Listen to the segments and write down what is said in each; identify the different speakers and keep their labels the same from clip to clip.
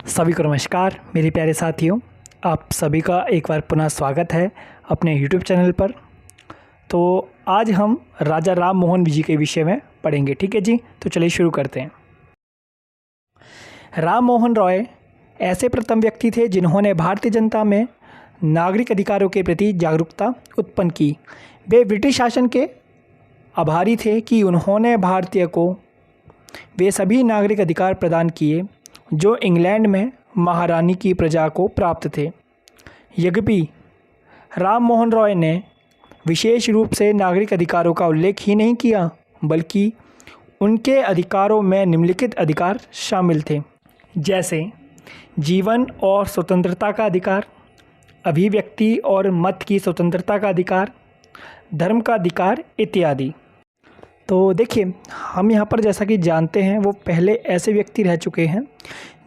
Speaker 1: सभी को नमस्कार मेरे प्यारे साथियों। आप सभी का एक बार पुनः स्वागत है अपने YouTube चैनल पर। तो आज हम राजा राम मोहन जी के विषय में पढ़ेंगे। ठीक है जी, तो चलिए शुरू करते हैं। राम मोहन रॉय ऐसे प्रथम व्यक्ति थे जिन्होंने भारतीय जनता में नागरिक अधिकारों के प्रति जागरूकता उत्पन्न की। वे ब्रिटिश शासन के आभारी थे कि उन्होंने भारतीय को वे सभी नागरिक अधिकार प्रदान किए जो इंग्लैंड में महारानी की प्रजा को प्राप्त थे। यद्यपि राम मोहन रॉय ने विशेष रूप से नागरिक अधिकारों का उल्लेख ही नहीं किया, बल्कि उनके अधिकारों में निम्नलिखित अधिकार शामिल थे, जैसे जीवन और स्वतंत्रता का अधिकार, अभिव्यक्ति और मत की स्वतंत्रता का अधिकार, धर्म का अधिकार इत्यादि। तो देखिए, हम यहाँ पर जैसा कि जानते हैं वो पहले ऐसे व्यक्ति रह चुके हैं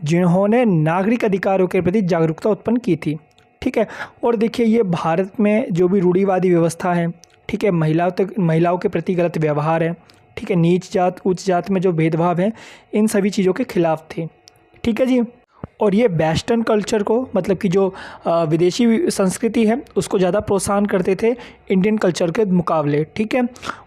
Speaker 1: जिन्होंने नागरिक अधिकारों के प्रति जागरूकता उत्पन्न की थी। ठीक है, और देखिए ये भारत में जो भी रूढ़िवादी व्यवस्था है, ठीक है, महिलाओं के प्रति गलत व्यवहार है, ठीक है, नीच जात उच्च जात में जो भेदभाव है, इन सभी चीज़ों के खिलाफ थे। ठीक है जी, और ये वेस्टर्न कल्चर को, मतलब कि जो विदेशी संस्कृति है उसको ज़्यादा प्रोत्साहन करते थे इंडियन कल्चर के मुकाबले। ठीक है,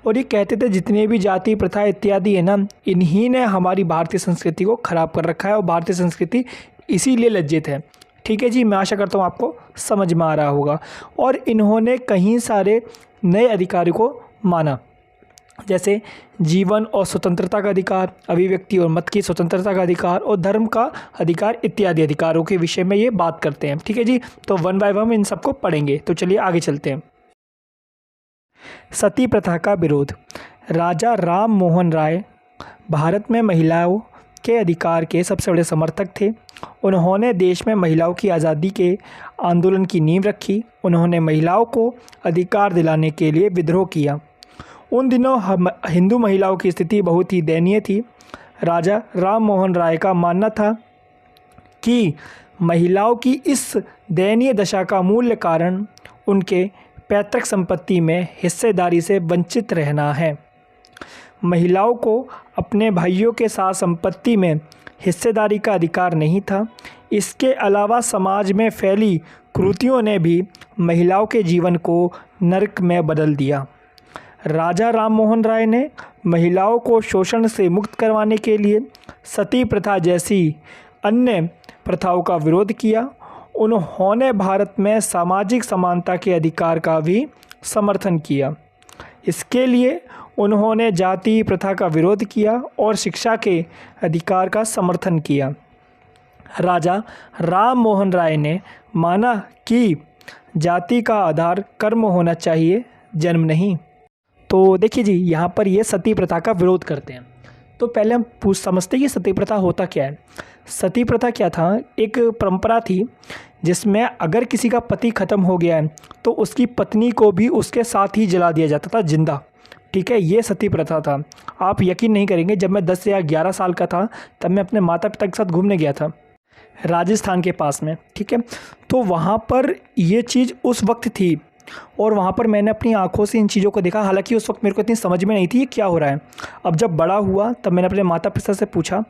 Speaker 1: और ये कहते थे जितने भी जाति प्रथा इत्यादि है ना, इन्हीं ने हमारी भारतीय संस्कृति को ख़राब कर रखा है और भारतीय संस्कृति इसीलिए लज्जित है। ठीक है जी, मैं आशा करता हूँ आपको समझ में आ रहा होगा। और इन्होंने कई सारे नए अधिकारों को माना, जैसे जीवन और स्वतंत्रता का अधिकार, अभिव्यक्ति और मत की स्वतंत्रता का अधिकार और धर्म का अधिकार इत्यादि अधिकारों के विषय में ये बात करते हैं। ठीक है जी, तो वन बाय वन इन सबको पढ़ेंगे। तो चलिए आगे चलते हैं। सती प्रथा का विरोध। राजा राम मोहन राय भारत में महिलाओं के अधिकार के सबसे बड़े समर्थक थे। उन्होंने देश में महिलाओं की आज़ादी के आंदोलन की नींव रखी। उन्होंने महिलाओं को अधिकार दिलाने के लिए विद्रोह किया। उन दिनों हिंदू महिलाओं की स्थिति बहुत ही दयनीय थी। राजा राम मोहन राय का मानना था कि महिलाओं की इस दयनीय दशा का मूल कारण उनके पैतृक संपत्ति में हिस्सेदारी से वंचित रहना है। महिलाओं को अपने भाइयों के साथ संपत्ति में हिस्सेदारी का अधिकार नहीं था। इसके अलावा समाज में फैली कुरीतियों ने भी महिलाओं के जीवन को नरक में बदल दिया। राजा राम मोहन राय ने महिलाओं को शोषण से मुक्त करवाने के लिए सती प्रथा जैसी अन्य प्रथाओं का विरोध किया। उन्होंने भारत में सामाजिक समानता के अधिकार का भी समर्थन किया। इसके लिए उन्होंने जाति प्रथा का विरोध किया और शिक्षा के अधिकार का समर्थन किया। राजा राम मोहन राय ने माना कि जाति का आधार कर्म होना चाहिए, जन्म नहीं। तो देखिए जी, यहाँ पर ये सती प्रथा का विरोध करते हैं। तो पहले हम समझते हैं कि सती प्रथा होता क्या है। सती प्रथा क्या था? एक परंपरा थी जिसमें अगर किसी का पति ख़त्म हो गया है तो उसकी पत्नी को भी उसके साथ ही जला दिया जाता था जिंदा। ठीक है, ये सती प्रथा था। आप यकीन नहीं करेंगे, जब मैं 10 या 11 साल का था तब मैं अपने माता पिता के साथ घूमने गया था राजस्थान के पास में। ठीक है, तो वहाँ पर ये चीज़ उस वक्त थी और वहाँ पर मैंने अपनी आंखों से इन चीज़ों को देखा। हालांकि उस वक्त मेरे को इतनी समझ में नहीं थी ये क्या हो रहा है। अब जब बड़ा हुआ तब मैंने अपने माता पिता से पूछा,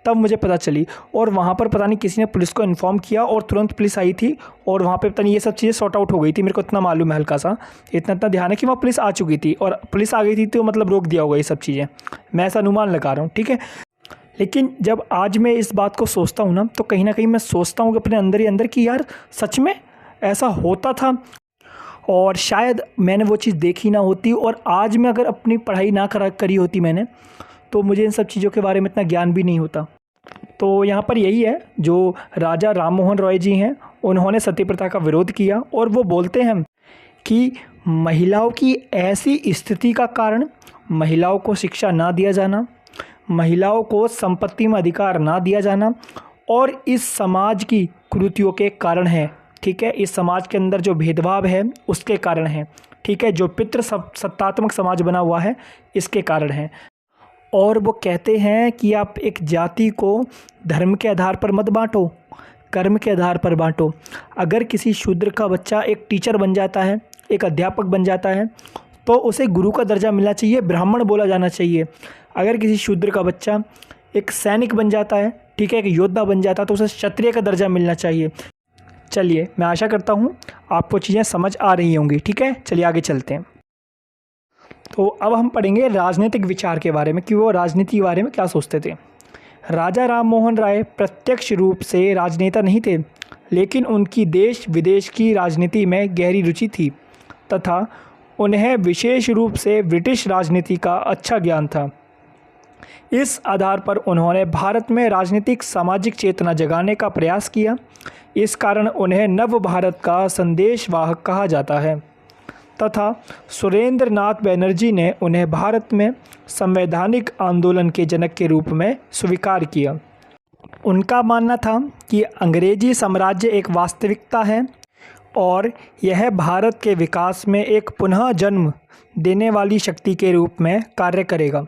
Speaker 1: तब मुझे पता चली। और वहाँ पर पता नहीं किसी ने पुलिस को इन्फॉर्म किया और तुरंत पुलिस आई थी और वहाँ पे पता नहीं ये सब चीज़ें सॉर्ट आउट हो गई थी। मेरे को इतना मालूम है, हल्का सा इतना ध्यान है कि वहाँ पुलिस आ चुकी थी और पुलिस आ गई थी तो मतलब रोक दिया होगा ये सब चीज़ें। मैं ऐसा अनुमान लगा रहा हूँ। ठीक है, लेकिन जब आज मैं इस बात को सोचता हूँ ना, तो कहीं ना कहीं मैं सोचता हूँ कि अपने अंदर ही अंदर कि यार सच में ऐसा होता था और शायद मैंने वो चीज़ देखी ना होती और आज मैं अगर अपनी पढ़ाई ना करी होती मैंने, तो मुझे इन सब चीज़ों के बारे में इतना ज्ञान भी नहीं होता। तो यहाँ पर यही है, जो राजा राम मोहन रॉय जी हैं उन्होंने सती प्रथा का विरोध किया और वो बोलते हैं कि महिलाओं की ऐसी स्थिति का कारण महिलाओं को शिक्षा ना दिया जाना, महिलाओं को संपत्ति में अधिकार ना दिया जाना और इस समाज की कुरीतियों के कारण है। ठीक है, इस समाज के अंदर जो भेदभाव है उसके कारण है। ठीक है, जो पितृसत्तात्मक समाज बना हुआ है इसके कारण है। और वो कहते हैं कि आप एक जाति को धर्म के आधार पर मत बांटो, कर्म के आधार पर बांटो। अगर किसी शूद्र का बच्चा एक टीचर बन जाता है, एक अध्यापक बन जाता है, तो उसे गुरु का दर्जा मिलना चाहिए, ब्राह्मण बोला जाना चाहिए। अगर किसी शूद्र का बच्चा एक सैनिक बन जाता है, ठीक है, एक योद्धा बन जाता तो उसे क्षत्रिय का दर्जा मिलना चाहिए। चलिए, मैं आशा करता हूँ आपको चीज़ें समझ आ रही होंगी। ठीक है, चलिए आगे चलते हैं। तो अब हम पढ़ेंगे राजनीतिक विचार के बारे में कि वो राजनीति के बारे में क्या सोचते थे। राजा राम मोहन राय प्रत्यक्ष रूप से राजनेता नहीं थे, लेकिन उनकी देश विदेश की राजनीति में गहरी रुचि थी तथा उन्हें विशेष रूप से ब्रिटिश राजनीति का अच्छा ज्ञान था। इस आधार पर उन्होंने भारत में राजनीतिक सामाजिक चेतना जगाने का प्रयास किया। इस कारण उन्हें नव भारत का संदेशवाहक कहा जाता है तथा सुरेंद्र नाथ बैनर्जी ने उन्हें भारत में संवैधानिक आंदोलन के जनक के रूप में स्वीकार किया। उनका मानना था कि अंग्रेजी साम्राज्य एक वास्तविकता है और यह भारत के विकास में एक पुनः जन्म देने वाली शक्ति के रूप में कार्य करेगा।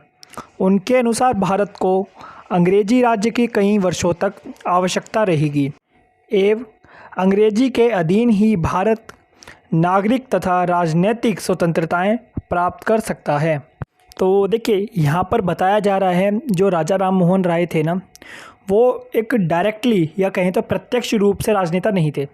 Speaker 1: उनके अनुसार भारत को अंग्रेजी राज्य की कई वर्षों तक आवश्यकता रहेगी एवं अंग्रेजी के अधीन ही भारत नागरिक तथा राजनीतिक स्वतंत्रताएं प्राप्त कर सकता है। तो देखिए, यहाँ पर बताया जा रहा है जो राजा राम मोहन राय थे ना, वो एक डायरेक्टली या कहें तो प्रत्यक्ष रूप से राजनेता नहीं थे।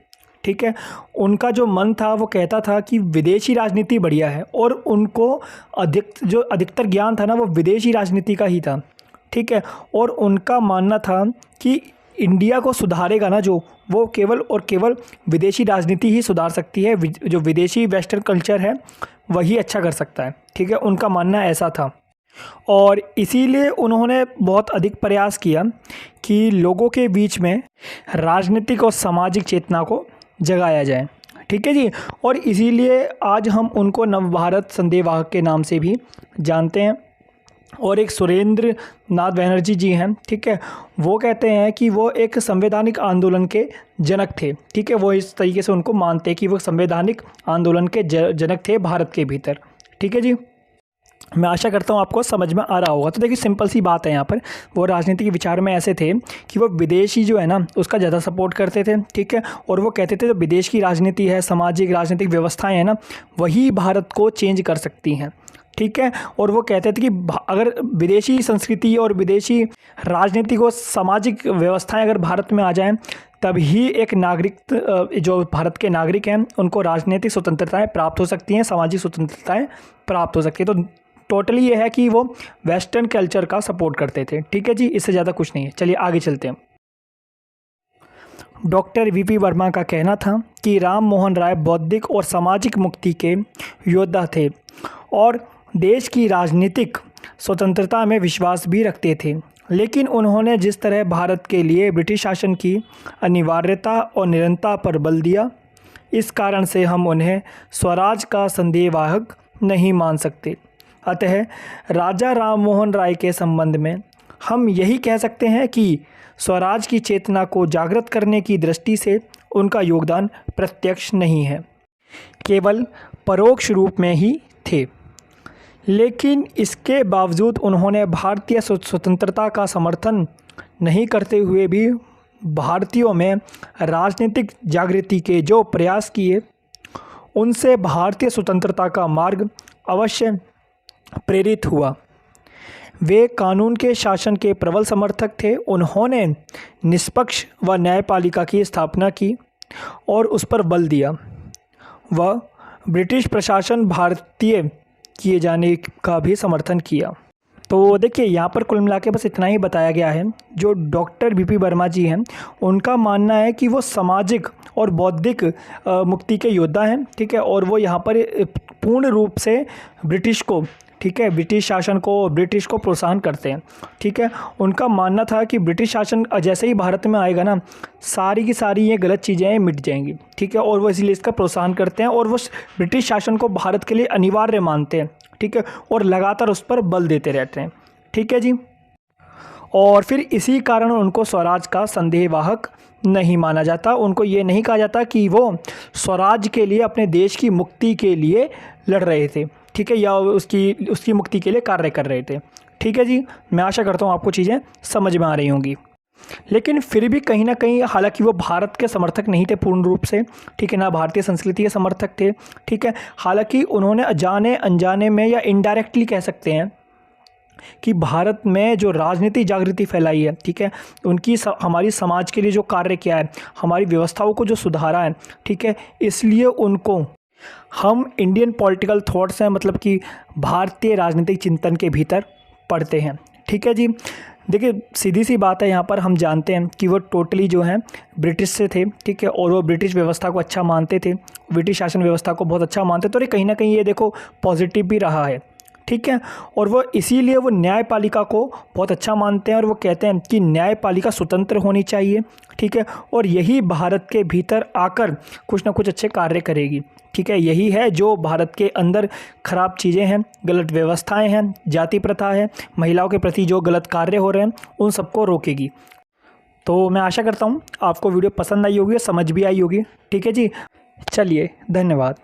Speaker 1: ठीक है, उनका जो मन था वो कहता था कि विदेशी राजनीति बढ़िया है और उनको अधिकतर ज्ञान था ना वो विदेशी राजनीति का ही था। ठीक है, और उनका मानना था कि इंडिया को सुधारेगा ना जो, वो केवल और केवल विदेशी राजनीति ही सुधार सकती है। जो विदेशी वेस्टर्न कल्चर है वही अच्छा कर सकता है। ठीक है, उनका मानना ऐसा था और इसीलिए उन्होंने बहुत अधिक प्रयास किया कि लोगों के बीच में राजनीतिक और सामाजिक चेतना को जगाया जाए। ठीक है जी, और इसीलिए आज हम उनको नवभारत संदेशवाहक के नाम से भी जानते हैं। और एक सुरेंद्र नाथ बैनर्जी जी हैं, ठीक है, वो कहते हैं कि वो एक संवैधानिक आंदोलन के जनक थे। ठीक है, वो इस तरीके से उनको मानते हैं कि वो संवैधानिक आंदोलन के जनक थे भारत के भीतर। ठीक है जी, मैं आशा करता हूँ आपको समझ में आ रहा होगा। तो देखिए, सिंपल सी बात है यहाँ पर, वो राजनीतिक विचार में ऐसे थे कि वो विदेशी जो है ना उसका ज़्यादा सपोर्ट करते थे। ठीक है, और वो कहते थे जो विदेश की राजनीति है, सामाजिक राजनीतिक व्यवस्थाएं हैं ना, वही भारत को चेंज कर सकती हैं। ठीक है, और वो कहते थे कि अगर विदेशी संस्कृति और विदेशी राजनीतिक और सामाजिक व्यवस्थाएं अगर भारत में आ जाएं, तभी एक नागरिक जो भारत के नागरिक हैं उनको राजनीतिक स्वतंत्रताएं प्राप्त हो सकती हैं, सामाजिक स्वतंत्रताएं प्राप्त हो सकती है। तो टोटली ये है कि वो वेस्टर्न कल्चर का सपोर्ट करते थे। ठीक है जी, इससे ज़्यादा कुछ नहीं है। चलिए आगे चलते हैं। डॉक्टर वीपी वर्मा का कहना था कि राम मोहन राय बौद्धिक और सामाजिक मुक्ति के योद्धा थे और देश की राजनीतिक स्वतंत्रता में विश्वास भी रखते थे, लेकिन उन्होंने जिस तरह भारत के लिए ब्रिटिश शासन की अनिवार्यता और निरंतरता पर बल दिया, इस कारण से हम उन्हें स्वराज का संदेशवाहक नहीं मान सकते। अतः राजा राम मोहन राय के संबंध में हम यही कह सकते हैं कि स्वराज की चेतना को जागृत करने की दृष्टि से उनका योगदान प्रत्यक्ष नहीं है, केवल परोक्ष रूप में ही थे। लेकिन इसके बावजूद उन्होंने भारतीय स्वतंत्रता का समर्थन नहीं करते हुए भी भारतीयों में राजनीतिक जागृति के जो प्रयास किए, उनसे भारतीय स्वतंत्रता का मार्ग अवश्य प्रेरित हुआ। वे कानून के शासन के प्रबल समर्थक थे। उन्होंने निष्पक्ष व न्यायपालिका की स्थापना की और उस पर बल दिया। वह ब्रिटिश प्रशासन भारतीय किए जाने का भी समर्थन किया। तो देखिए, यहाँ पर कुल मिला के बस इतना ही बताया गया है। जो डॉक्टर वीपी वर्मा जी हैं, उनका मानना है कि वो सामाजिक और बौद्धिक मुक्ति के योद्धा हैं। ठीक है, और वो यहाँ पर पूर्ण रूप से ब्रिटिश को, ठीक है, ब्रिटिश शासन को, ब्रिटिश को प्रोत्साहन करते हैं। ठीक है, उनका मानना था कि ब्रिटिश शासन जैसे ही भारत में आएगा ना, सारी की सारी ये गलत चीज़ें मिट जाएंगी। ठीक है, और वो इसीलिए इसका प्रोत्साहन करते हैं और वो ब्रिटिश शासन को भारत के लिए अनिवार्य मानते हैं। ठीक है, और लगातार उस पर बल देते रहते हैं। ठीक है जी, और फिर इसी कारण उनको स्वराज का संदेशवाहक नहीं माना जाता। उनको ये नहीं कहा जाता कि वो स्वराज के लिए, अपने देश की मुक्ति के लिए लड़ रहे थे। ठीक है, या उसकी मुक्ति के लिए कार्य कर रहे थे। ठीक है जी, मैं आशा करता हूँ आपको चीज़ें समझ में आ रही होंगी। लेकिन फिर भी कहीं ना कहीं, हालांकि वो भारत के समर्थक नहीं थे पूर्ण रूप से, ठीक है, ना भारतीय संस्कृति के समर्थक थे। ठीक है, हालांकि उन्होंने जाने अनजाने में या इनडायरेक्टली कह सकते हैं कि भारत में जो राजनीति जागृति फैलाई है, ठीक है, उनकी हमारी समाज के लिए जो कार्य किया है, हमारी व्यवस्थाओं को जो सुधारा है, ठीक है, इसलिए उनको हम इंडियन पॉलिटिकल थॉट्स हैं, मतलब कि भारतीय राजनीतिक चिंतन के भीतर पढ़ते हैं। ठीक है जी। देखिए सीधी सी बात है, यहाँ पर हम जानते हैं कि वो टोटली जो हैं ब्रिटिश से थे, ठीक है, और वो ब्रिटिश व्यवस्था को अच्छा मानते थे, ब्रिटिश शासन व्यवस्था को बहुत अच्छा मानते थे, और ये कहीं ना कहीं ये देखो पॉजिटिव भी रहा है। ठीक है, और वो इसीलिए वो न्यायपालिका को बहुत अच्छा मानते हैं, और वो कहते हैं कि न्यायपालिका स्वतंत्र होनी चाहिए। ठीक है, और यही भारत के भीतर आकर कुछ ना कुछ अच्छे कार्य करेगी। ठीक है, यही है जो भारत के अंदर खराब चीज़ें हैं, गलत व्यवस्थाएं हैं, जाति प्रथा है, महिलाओं के प्रति जो गलत कार्य हो रहे हैं, उन सबको रोकेगी। तो मैं आशा करता हूँ आपको वीडियो पसंद आई होगी, समझ भी आई होगी। ठीक है जी, चलिए धन्यवाद।